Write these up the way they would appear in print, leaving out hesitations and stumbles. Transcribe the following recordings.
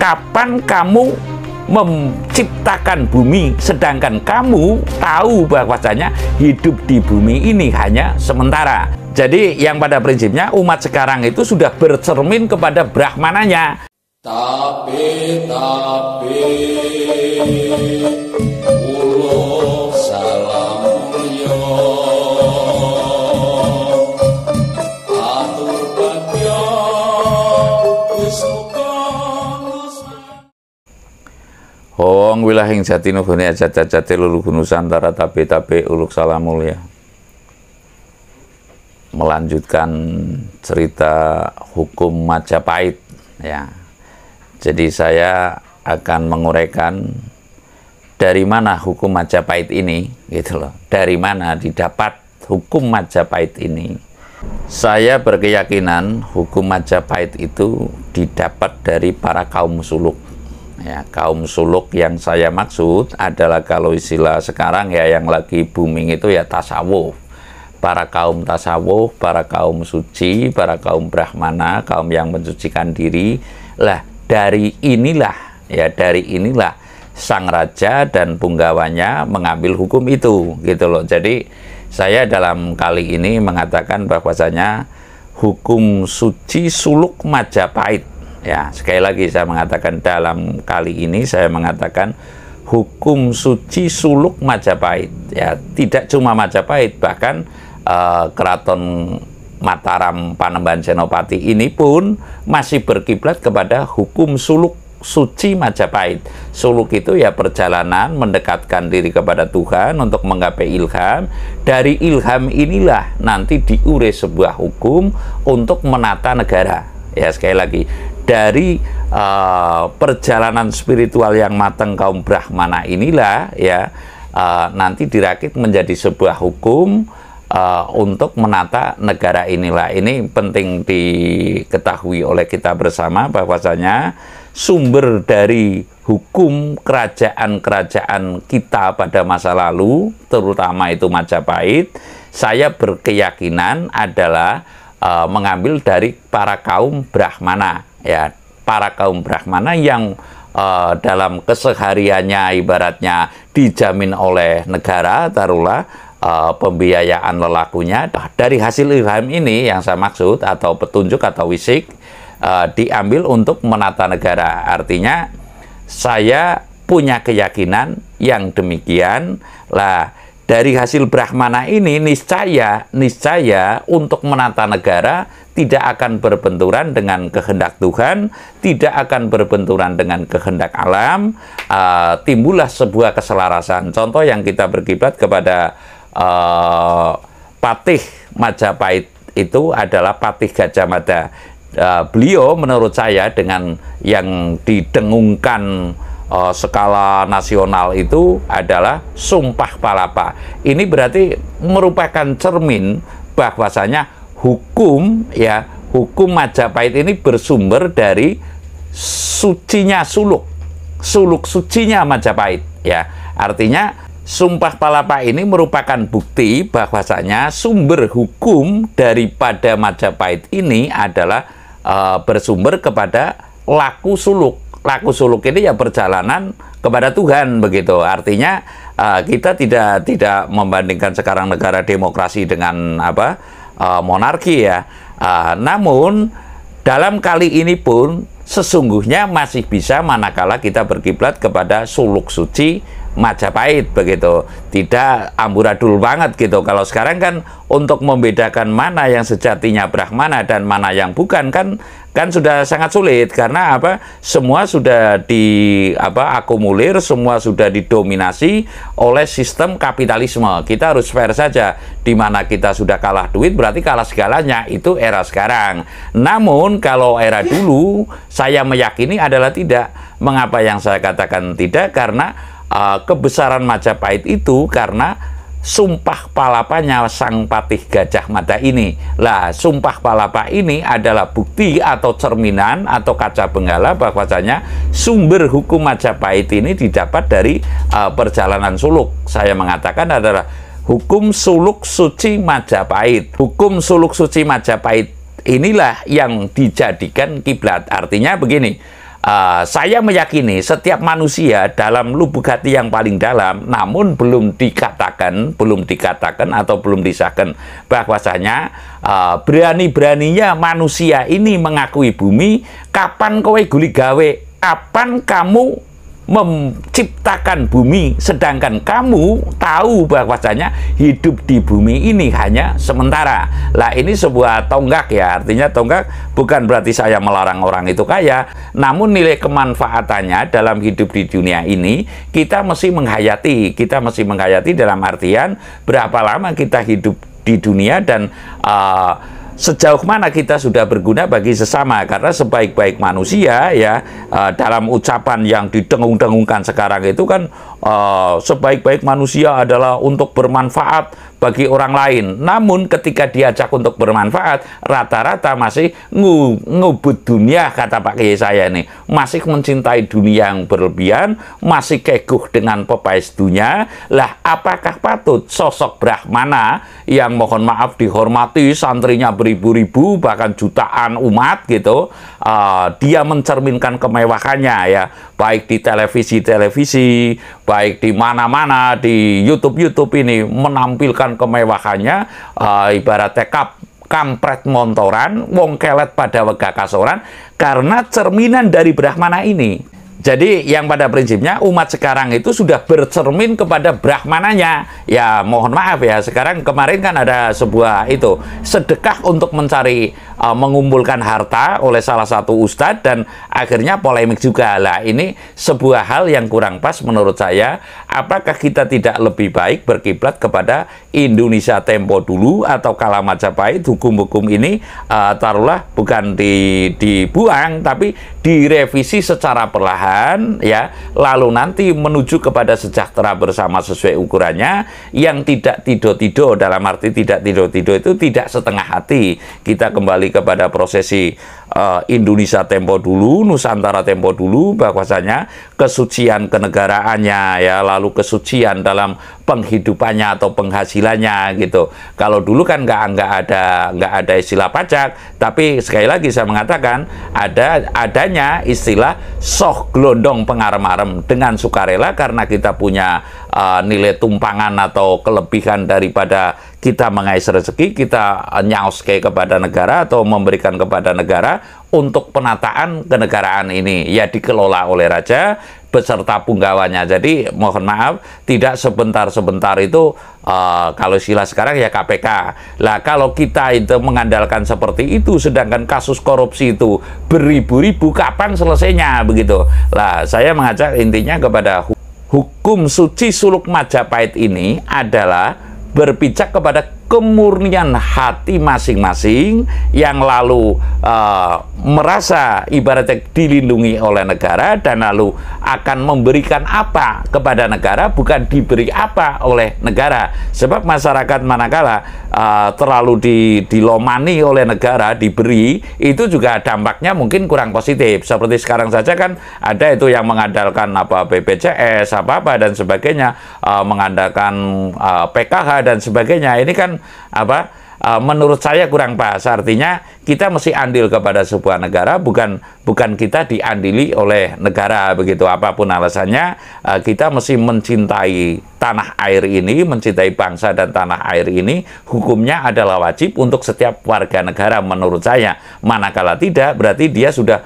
kapan kamu menciptakan bumi, sedangkan kamu tahu bahwasanya hidup di bumi ini hanya sementara. Jadi yang pada prinsipnya umat sekarang itu sudah bercermin kepada Brahmananya. Tapi uluk salam mulya atur bagya wis Hong wilahing jati nubune jati luluh Nusantara tabe uluk salam mulya. Melanjutkan cerita hukum Majapahit ya. Jadi saya akan menguraikan dari mana hukum Majapahit ini gitu loh. Dari mana didapat hukum Majapahit ini? Saya berkeyakinan hukum Majapahit itu didapat dari para kaum suluk. Ya, kaum suluk yang saya maksud adalah kalau istilah sekarang ya yang lagi booming itu ya tasawuf. Para kaum tasawuf, para kaum suci, para kaum brahmana, kaum yang mensucikan diri. Lah, dari inilah sang raja dan punggawanya mengambil hukum itu, gitu loh. Jadi, saya dalam kali ini mengatakan bahwasanya hukum suci suluk Majapahit. Ya, sekali lagi saya mengatakan dalam kali ini saya mengatakan hukum suci suluk Majapahit. Ya, tidak cuma Majapahit, bahkan Keraton Mataram Panembahan Senopati ini pun masih berkiblat kepada hukum suluk suci Majapahit. Suluk itu ya perjalanan mendekatkan diri kepada Tuhan untuk menggapai ilham. Dari ilham inilah nanti diurai sebuah hukum untuk menata negara. Ya, sekali lagi, dari perjalanan spiritual yang matang kaum Brahmana inilah ya nanti dirakit menjadi sebuah hukum untuk menata negara inilah. Ini penting diketahui oleh kita bersama bahwasanya sumber dari hukum kerajaan-kerajaan kita pada masa lalu, terutama itu Majapahit, saya berkeyakinan adalah mengambil dari para kaum Brahmana. Ya, para kaum Brahmana yang dalam kesehariannya ibaratnya dijamin oleh negara, taruhlah pembiayaan lelakunya. Dari hasil ilham ini yang saya maksud atau petunjuk atau wisik diambil untuk menata negara. Artinya saya punya keyakinan yang demikian lah. Dari hasil Brahmana ini niscaya untuk menata negara tidak akan berbenturan dengan kehendak Tuhan, tidak akan berbenturan dengan kehendak alam, timbullah sebuah keselarasan. Contoh yang kita berkiblat kepada Patih Majapahit itu adalah Patih Gajah Mada. Beliau menurut saya dengan yang didengungkan skala nasional itu adalah Sumpah Palapa. Ini berarti merupakan cermin bahwasanya hukum Majapahit ini bersumber dari sucinya suluk sucinya Majapahit ya. Artinya Sumpah Palapa ini merupakan bukti bahwasanya sumber hukum daripada Majapahit ini adalah bersumber kepada laku suluk. Laku suluk ini ya perjalanan kepada Tuhan begitu. Artinya kita tidak membandingkan sekarang negara demokrasi dengan monarki ya. Namun dalam kali ini pun sesungguhnya masih bisa manakala kita berkiblat kepada suluk suci Majapahit begitu. Tidak amburadul banget gitu. Kalau sekarang kan untuk membedakan mana yang sejatinya Brahmana dan mana yang bukan kan sudah sangat sulit karena semua sudah akumulir, semua sudah didominasi oleh sistem kapitalisme. Kita harus fair saja. Di mana kita sudah kalah duit berarti kalah segalanya. Itu era sekarang. Namun kalau era dulu saya meyakini adalah tidak. Mengapa yang saya katakan tidak? Karena kebesaran Majapahit itu karena Sumpah Palapanya Sang Patih Gajah Mada ini. Lah, Sumpah Palapa ini adalah bukti atau cerminan atau kaca benggala bahwasanya sumber hukum Majapahit ini didapat dari perjalanan suluk. Saya mengatakan adalah hukum suluk suci Majapahit. Hukum suluk suci Majapahit inilah yang dijadikan kiblat. Artinya begini, saya meyakini setiap manusia dalam lubuk hati yang paling dalam, namun belum dikatakan atau belum disahkan bahwasanya berani-beraninya manusia ini mengakui bumi. Kapan kowe guli gawe? Kapan kamu menciptakan bumi, sedangkan kamu tahu bahwasanya hidup di bumi ini hanya sementara. Lah ini sebuah tonggak ya, artinya tonggak bukan berarti saya melarang orang itu kaya, namun nilai kemanfaatannya dalam hidup di dunia ini kita mesti menghayati dalam artian berapa lama kita hidup di dunia dan sejauh mana kita sudah berguna bagi sesama. Karena sebaik-baik manusia ya, dalam ucapan yang didengung-dengungkan sekarang itu kan sebaik-baik manusia adalah untuk bermanfaat bagi orang lain. Namun ketika diajak untuk bermanfaat, rata-rata masih ngubut dunia, kata Pak Kiai saya ini. Masih mencintai dunia yang berlebihan, masih keguh dengan pepais dunia. Lah, apakah patut sosok Brahmana yang mohon maaf dihormati, santrinya beribu-ribu, bahkan jutaan umat gitu, dia mencerminkan kemewahannya ya, baik di televisi, baik di mana-mana, di YouTube ini menampilkan kemewahannya, ibaratnya kampret montoran, wong kelet pada wegah kasoran, karena cerminan dari Brahmana ini. Jadi yang pada prinsipnya umat sekarang itu sudah bercermin kepada Brahmananya. Ya mohon maaf ya, sekarang kemarin kan ada sebuah itu sedekah untuk mencari mengumpulkan harta oleh salah satu ustadz dan akhirnya polemik juga. Lah ini sebuah hal yang kurang pas menurut saya. Apakah kita tidak lebih baik berkiblat kepada Indonesia tempo dulu atau kala Majapahit, hukum-hukum ini taruhlah bukan dibuang tapi direvisi secara perlahan ya, lalu nanti menuju kepada sejahtera bersama sesuai ukurannya, yang tidak tido-tido, dalam arti tidak tido-tido itu tidak setengah hati. Kita kembali kepada prosesi Indonesia tempo dulu, Nusantara tempo dulu, bahwasanya kesucian kenegaraannya ya, lalu kesucian dalam penghidupannya atau penghasilannya gitu. Kalau dulu kan nggak ada istilah pajak, tapi sekali lagi saya mengatakan adanya istilah soh glondong pengarem-arem dengan sukarela, karena kita punya nilai tumpangan atau kelebihan daripada kita mengais rezeki, kita nyaoske kepada negara atau memberikan kepada negara untuk penataan kenegaraan ini ya, dikelola oleh raja beserta punggawanya. Jadi mohon maaf, tidak sebentar-sebentar itu kalau istilah sekarang ya KPK. Lah kalau kita itu mengandalkan seperti itu, sedangkan kasus korupsi itu beribu-ribu, kapan selesainya begitu. Lah saya mengajak intinya kepada hukum suci suluk Majapahit ini adalah berpijak kepada kemurnian hati masing-masing yang lalu merasa ibaratnya dilindungi oleh negara dan lalu akan memberikan apa kepada negara, bukan diberi apa oleh negara. Sebab masyarakat manakala terlalu dilomani oleh negara, diberi, itu juga dampaknya mungkin kurang positif. Seperti sekarang saja kan ada itu yang mengandalkan BPJS apa dan sebagainya, mengandalkan PKH dan sebagainya. Ini kan menurut saya kurang pas. Artinya kita mesti andil kepada sebuah negara, bukan kita diandili oleh negara begitu. Apapun alasannya, kita mesti mencintai tanah air ini, mencintai bangsa dan tanah air ini. Hukumnya adalah wajib untuk setiap warga negara menurut saya. Manakala tidak, berarti dia sudah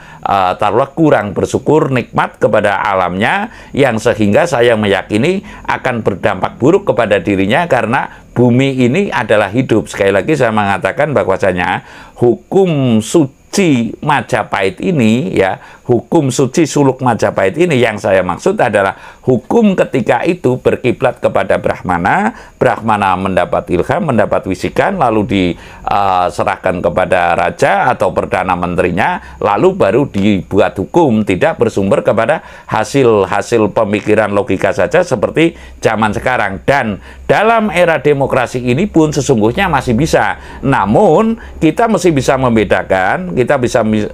taruhlah kurang bersyukur nikmat kepada alamnya, yang sehingga saya meyakini akan berdampak buruk kepada dirinya, karena bumi ini adalah hidup. Sekali lagi saya mengatakan bahwasanya hukum suci Majapahit ini ya, hukum suci suluk Majapahit ini yang saya maksud adalah hukum ketika itu berkiblat kepada Brahmana. Brahmana mendapat ilham, mendapat wisikan, lalu diserahkan kepada raja atau perdana menterinya, lalu baru dibuat hukum, tidak bersumber kepada hasil pemikiran logika saja seperti zaman sekarang. Dan dalam era demokrasi ini pun sesungguhnya masih bisa, namun kita mesti bisa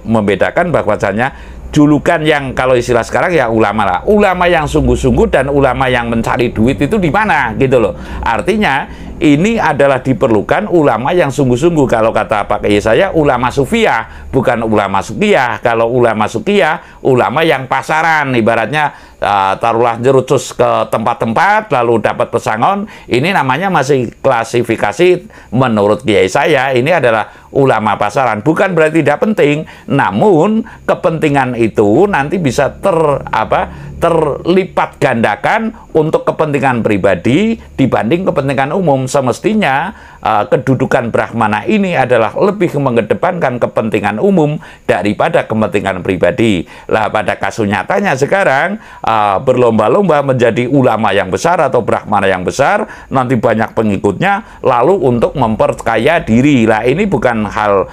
membedakan bahwasanya julukan yang kalau istilah sekarang ya ulama lah, ulama yang sungguh-sungguh dan ulama yang mencari duit itu di mana gitu loh. Artinya ini adalah diperlukan ulama yang sungguh-sungguh. Kalau kata Pak Kiai saya, ulama sufiah, bukan ulama sukiyah. Kalau ulama sukiyah, ulama yang pasaran, ibaratnya taruhlah jerucus ke tempat-tempat lalu dapat pesangon. Ini namanya masih klasifikasi menurut Kiai saya, ini adalah ulama pasaran. Bukan berarti tidak penting, namun kepentingan itu nanti bisa terlipat gandakan untuk kepentingan pribadi dibanding kepentingan umum. Semestinya kedudukan Brahmana ini adalah lebih mengedepankan kepentingan umum daripada kepentingan pribadi. Lah pada kasus nyatanya sekarang berlomba-lomba menjadi ulama yang besar atau Brahmana yang besar, nanti banyak pengikutnya, lalu untuk memperkaya diri. Lah ini bukan hal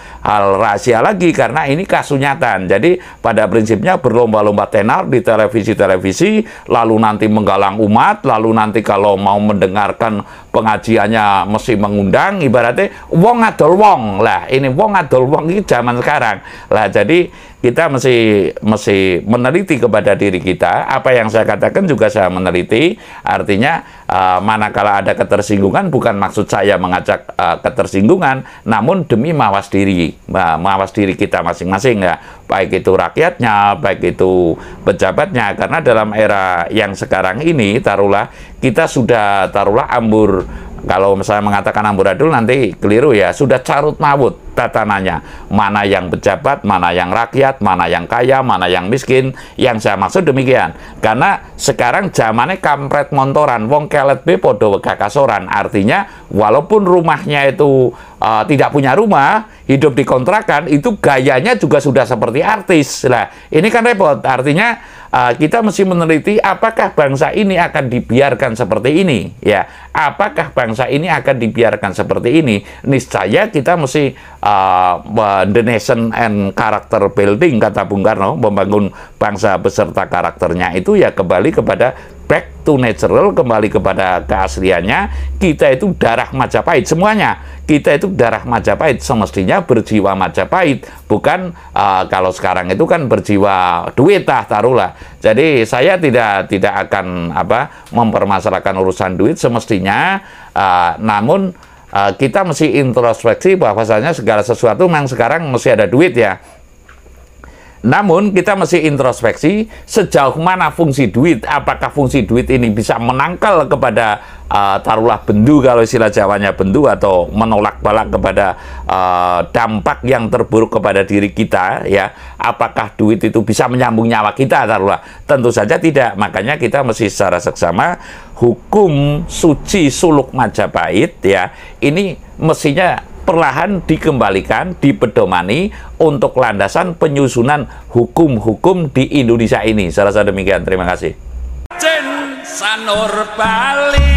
rahasia lagi, karena ini kasunyatan. Jadi pada prinsipnya berlomba-lomba tenar di televisi, lalu nanti menggalang umat, lalu nanti kalau mau mendengarkan pengajiannya mesti mengundang, ibaratnya wong adol wong. Lah ini wong adol wong ini zaman sekarang. Lah jadi kita mesti meneliti kepada diri kita. Apa yang saya katakan juga saya meneliti. Artinya manakala ada ketersinggungan, bukan maksud saya mengajak ketersinggungan, namun demi mawas diri kita masing-masing, ya, baik itu rakyatnya, baik itu pejabatnya. Karena dalam era yang sekarang ini, taruhlah kita sudah ambur. Kalau misalnya mengatakan amburadul nanti keliru, ya, sudah carut marut tatanannya. Mana yang pejabat, mana yang rakyat, mana yang kaya, mana yang miskin. Yang saya maksud demikian. Karena sekarang zamannya kampret montoran, wong kelet be podo wegah kasoran. Artinya walaupun rumahnya itu tidak punya rumah, hidup di kontrakan, itu gayanya juga sudah seperti artis. Lah, ini kan repot. Artinya kita mesti meneliti apakah bangsa ini akan dibiarkan seperti ini, ya. Apakah bangsa ini akan dibiarkan seperti ini? Niscaya kita mesti the nation and character building, kata Bung Karno, membangun bangsa beserta karakternya itu ya kembali kepada back to natural, kembali kepada keasliannya. Kita itu darah Majapahit semuanya. Kita itu darah Majapahit, semestinya berjiwa Majapahit, bukan kalau sekarang itu kan berjiwa duit taruhlah. Jadi saya tidak akan mempermasalahkan urusan duit semestinya, namun kita mesti introspeksi bahwasanya segala sesuatu memang sekarang mesti ada duit, ya. Namun kita mesti introspeksi sejauh mana fungsi duit. Apakah fungsi duit ini bisa menangkal kepada taruhlah bendu, kalau istilah Jawanya bendu, atau menolak balak kepada dampak yang terburuk kepada diri kita, ya. Apakah duit itu bisa menyambung nyawa kita, taruhlah? Tentu saja tidak. Makanya kita mesti secara seksama hukum suci suluk Majapahit, ya, ini mestinya perlahan dikembalikan, dipedomani untuk landasan penyusunan hukum-hukum di Indonesia ini. Saya rasa demikian. Terima kasih. Sanur Bali.